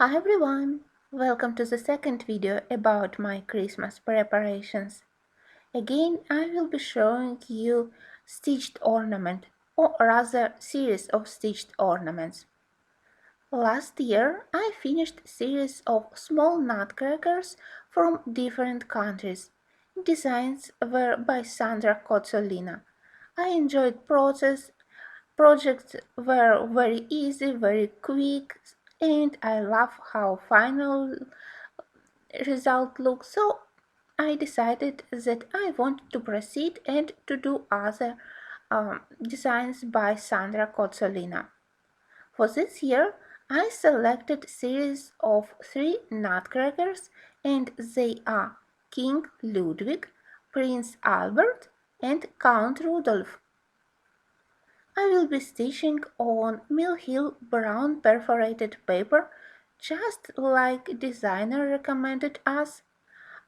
Hi everyone! Welcome to the second video about my Christmas preparations. Again, I will be showing you stitched ornament, or rather series of stitched ornaments. Last year, I finished a series of small nutcrackers from different countries. Designs were by Sandra Cozzolino. I enjoyed process. Projects were very easy, very quick, and I love how final result looks. So I decided that I wanted to proceed and to do other designs by Sandra Cozzolina. For this year, I selected a series of three nutcrackers, and they are King Ludwig, Prince Albert, and Count Rudolf. I will be stitching on Mill Hill brown perforated paper, just like designer recommended us.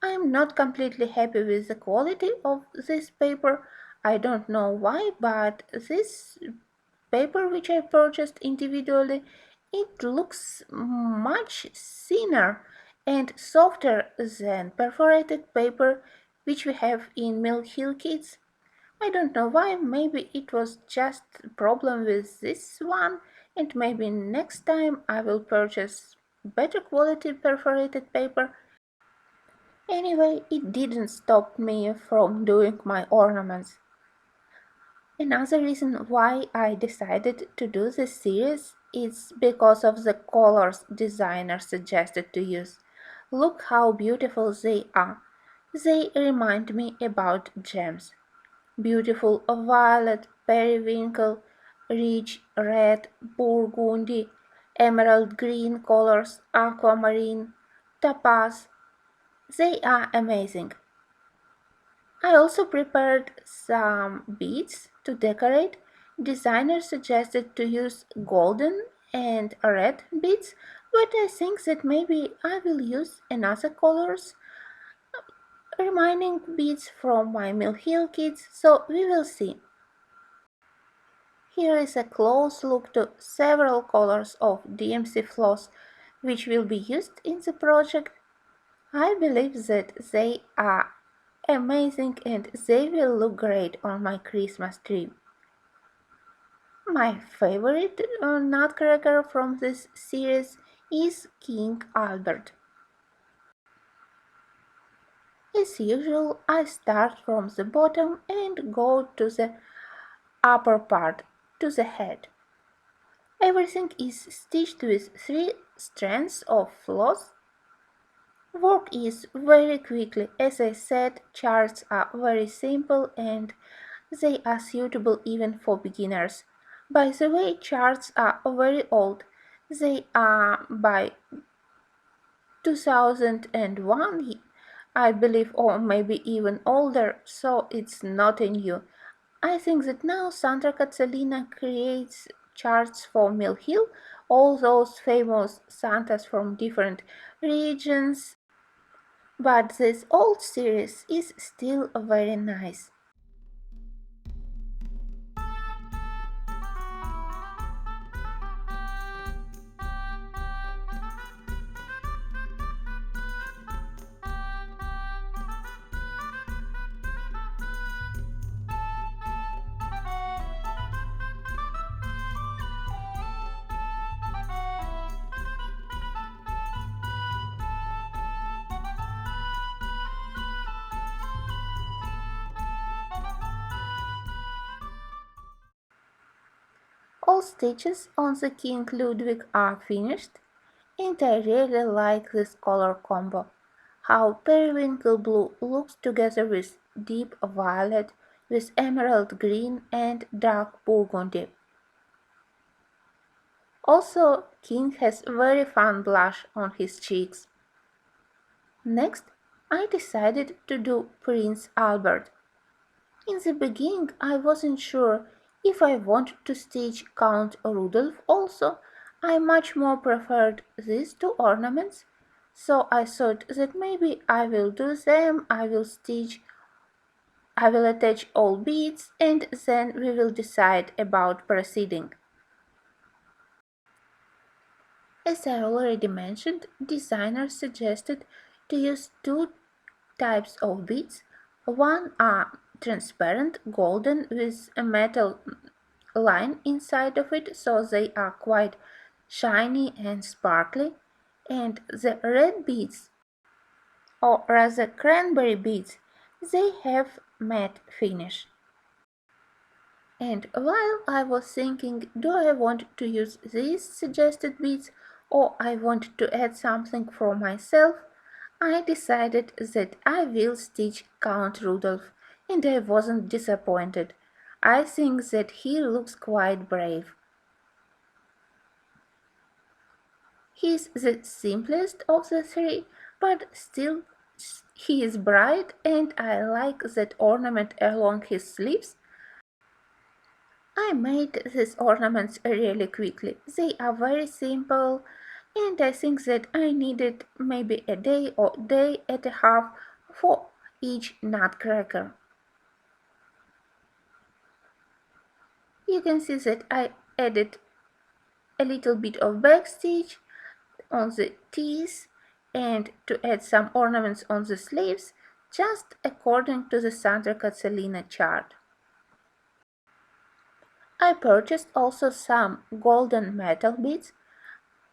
I am not completely happy with the quality of this paper. I don't know why, but this paper which I purchased individually, it looks much thinner and softer than perforated paper which we have in Mill Hill kits. I don't know why, maybe it was just a problem with this one, and maybe next time I will purchase better quality perforated paper. Anyway, it didn't stop me from doing my ornaments. Another reason why I decided to do this series is because of the colors designer suggested to use. Look how beautiful they are. They remind me about gems. Beautiful violet, periwinkle, rich red, burgundy, emerald green colors, aquamarine, topaz. They are amazing. I also prepared some beads to decorate. Designer suggested to use golden and red beads, but I think that maybe I will use another colors reminding beads from my Mill Hill kits, so we will see. Here is a close look to several colors of DMC floss which will be used in the project. I believe that they are amazing and they will look great on my Christmas tree. My favorite nutcracker from this series is King Albert. As usual, I start from the bottom and go to the upper part, to the head. Everything is stitched with 3 strands of floss. Work is very quickly. As I said, charts are very simple and they are suitable even for beginners. By the way, charts are very old. They are by 2001, I believe, or maybe even older, so it's not a new. I think that now Sandra Catalina creates charts for Mill Hill, all those famous Santas from different regions, but this old series is still very nice. All stitches on the King Ludwig are finished, and I really like this color combo. How periwinkle blue looks together with deep violet, with emerald green and dark burgundy. Also, King has very fun blush on his cheeks. Next, I decided to do Prince Albert. In the beginning, I wasn't sure if I wanted to stitch Count Rudolf also. I much more preferred these two ornaments, so I thought that maybe I will do them, I will attach all beads, and then we will decide about proceeding. As I already mentioned, designers suggested to use two types of beads. One are transparent golden with a metal line inside of it, so they are quite shiny and sparkly, and the red beads, or rather cranberry beads, they have matte finish. And while I was thinking, do I want to use these suggested beads or I want to add something for myself, I decided that I will stitch Count Rudolf, and I wasn't disappointed. I think that he looks quite brave. He's the simplest of the three, but still he is bright, and I like that ornament along his sleeves. I made these ornaments really quickly. They are very simple, and I think that I needed maybe a day or day and a half for each nutcracker. You can see that I added a little bit of backstitch on the teeth and to add some ornaments on the sleeves, just according to the Sandra Cozzolino chart. I purchased also some golden metal beads.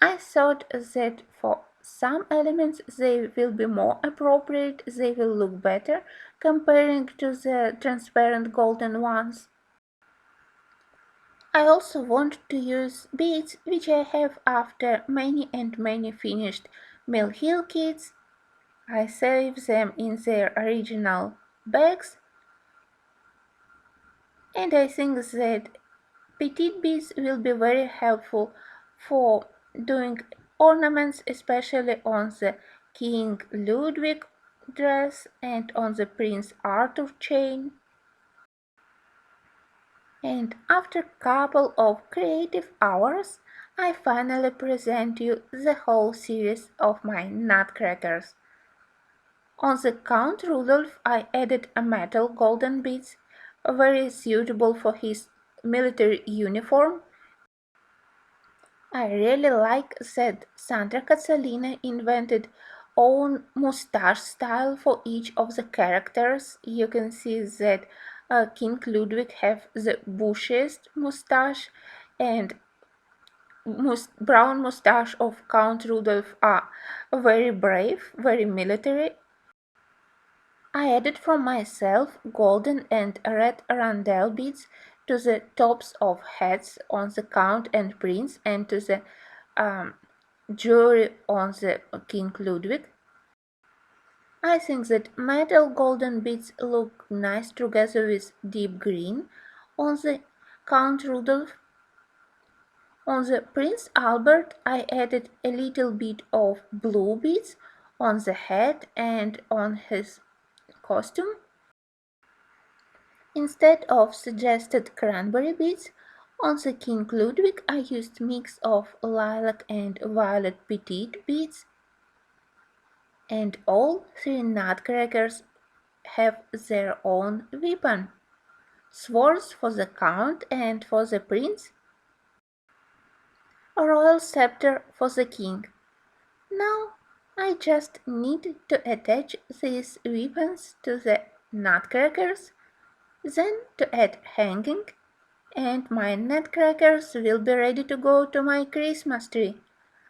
I thought that for some elements they will be more appropriate, they will look better comparing to the transparent golden ones. I also want to use beads which I have after many and many finished Mill Hill kits. I save them in their original bags, and I think that petite beads will be very helpful for doing ornaments, especially on the King Ludwig dress and on the Prince Arthur chain. And after a couple of creative hours, I finally present you the whole series of my nutcrackers. On the Count Rudolf I added a metal golden beads, very suitable for his military uniform. I really like that Sandra Cozzolino invented own mustache style for each of the characters. You can see that King Ludwig have the bushiest mustache, and brown mustache of Count Rudolf are very brave, very military. I added from myself golden and red rondelle beads to the tops of hats on the Count and Prince and to the um, jewelry on the King Ludwig. I think that metal golden beads look nice together with deep green on the Count Rudolf. On the Prince Albert I added a little bit of blue beads on the head and on his costume. Instead of suggested cranberry beads, on the King Ludwig I used mix of lilac and violet petite beads, and all three nutcrackers have their own weapon, swords for the Count and for the Prince, a royal scepter for the King. Now I just need to attach these weapons to the nutcrackers, then to add hanging, and my nutcrackers will be ready to go to my Christmas tree.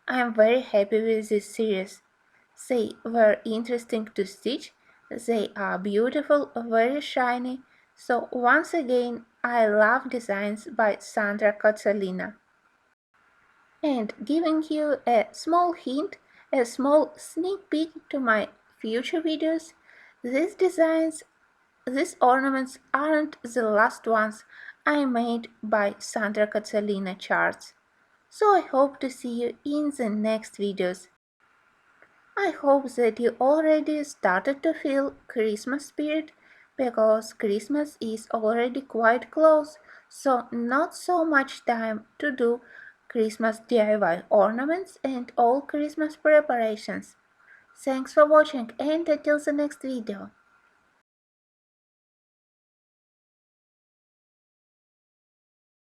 I am very happy with this series. They were interesting to stitch, they are beautiful, very shiny, so once again I love designs by Sandra Cozzolino. And giving you a small hint, a small sneak peek to my future videos, these designs, these ornaments aren't the last ones I made by Sandra Cozzolino charts. So I hope to see you in the next videos. I hope that you already started to feel Christmas spirit because Christmas is already quite close, so not so much time to do Christmas DIY ornaments and all Christmas preparations. Thanks for watching and until the next video.